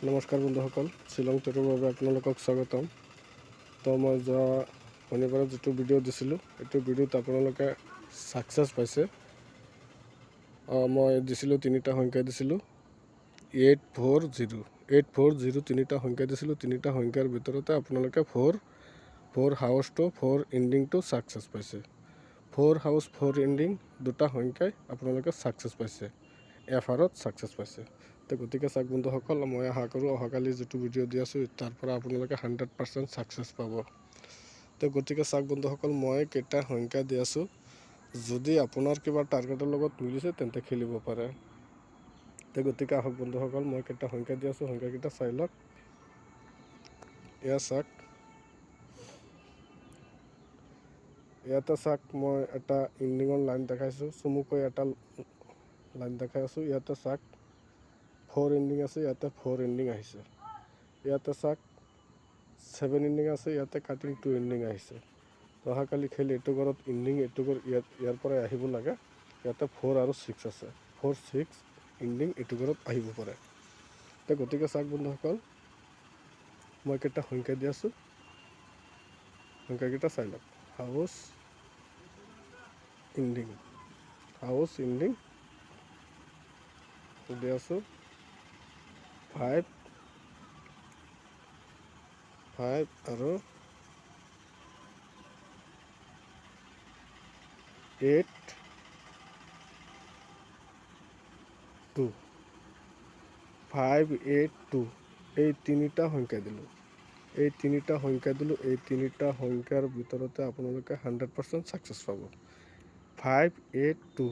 নমস্কাৰ বন্ধুসকল, শ্বিলং ট্ৰিপৰ বাবে আপোনালোকক স্বাগতম। তো মই যোৱা শনিবাৰত যিটো ভিডিঅ' দিছিলোঁ, এইটো ভিডিঅ'ত আপোনালোকে ছাকচেছ পাইছে। মই দিছিলোঁ তিনিটা সংখ্যা দিছিলোঁ 840 তিনিটা সংখ্যা দিছিলোঁ। তিনিটা সংখ্যাৰ ভিতৰতে আপোনালোকে ফ'ৰ হাউচটো 4 এণ্ডিংটো ছাকচেছ পাইছে। 4 হাউচ 4 এণ্ডিং দুটা সংখ্যাই আপোনালোকে ছাকচেছ পাইছে, এফাৰত ছাকচেছ পাইছে। তো গতিকে চাওক বন্ধুসকল, মই আশা কৰোঁ অহাকালি যিটো ভিডিঅ' দি আছোঁ তাৰ পৰা আপোনালোকে 100% ছাকচেছ পাব। তো গতিকে চাওক বন্ধুসকল, মই কেইটা সংখ্যা দি আছোঁ, যদি আপোনাৰ কিবা টাৰ্গেটৰ লগত মিলিছে তেন্তে খেলিব পাৰে। তো গতিকে আহক বন্ধুসকল, মই কেইটা সংখ্যা দি আছোঁ, সংখ্যাকেইটা চাই লওক। এয়া চাওক, ইয়াতে চাওক, মই এটা এণ্ডিঙৰ লাইন দেখাইছোঁ, চমুকৈ এটা লাইন দেখাই আছোঁ। ইয়াতে চাওক 4 এণ্ডিং আছে, ইয়াতে 4 এণ্ডিং আহিছে। ইয়াতে চাওক 7 এণ্ডিং আছে, ইয়াতে কাটিং 2 এণ্ডিং আহিছে। অহাকালি খেলি এইটো ঘৰত এণ্ডিং এইটো ঘৰ ইয়াৰ পৰাই আহিব লাগে। ইয়াতে 4 আৰু 6 আছে, 4 6 এণ্ডিং এইটো ঘৰত আহিব পাৰে। তো গতিকে চাওক বন্ধুসকল, মই কেইটা সংখ্যা দি আছোঁ, সংখ্যাকেইটা চাই লওক। হাউচ এণ্ডিং দি আছোঁ 5 আৰু 8 2 5 8 2 এই তিনিটা সংখ্যা দিলোঁ। এই তিনিটা সংখ্যাৰ ভিতৰতে আপোনালোকে 100% ছাকচেছ পাব। 5 8 2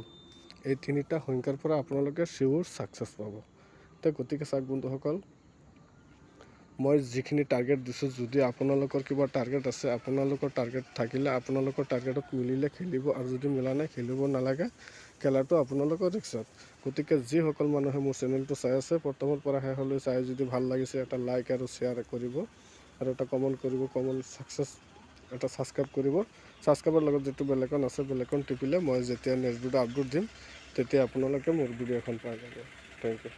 এই তিনিটা সংখ্যাৰ পৰা আপোনালোকে চিয়'ৰ ছাকচেছ পাব। তো গতিকে চাওক বন্ধুসকল, মই যিখিনি টাৰ্গেট দিছোঁ, যদি আপোনালোকৰ কিবা টাৰ্গেট আছে, আপোনালোকৰ টাৰ্গেট থাকিলে আপোনালোকৰ টাৰ্গেটত মিলিলে খেলিব, আৰু যদি মিলা নাই খেলিব নালাগে। খেলাটো আপোনালোকৰ ৰিক্সত। গতিকে যিসকল মানুহে মোৰ চেনেলটো চাই আছে, প্ৰথমৰ পৰা শেষলৈ চাই যদি ভাল লাগিছে, এটা লাইক আৰু শ্বেয়াৰ কৰিব, আৰু এটা কমেণ্ট কৰিব। এটা ছাবস্ক্ৰাইব কৰিব। ছাবস্ক্ৰাইবৰ লগত যিটো বেলেকন আছে, বেলেকন টিপিলে মই যেতিয়া নেক্সট ভিডিঅ' আপলোড দিম, তেতিয়া আপোনালোকে মোৰ ভিডিঅ' এখন পাই যাব। Thank U.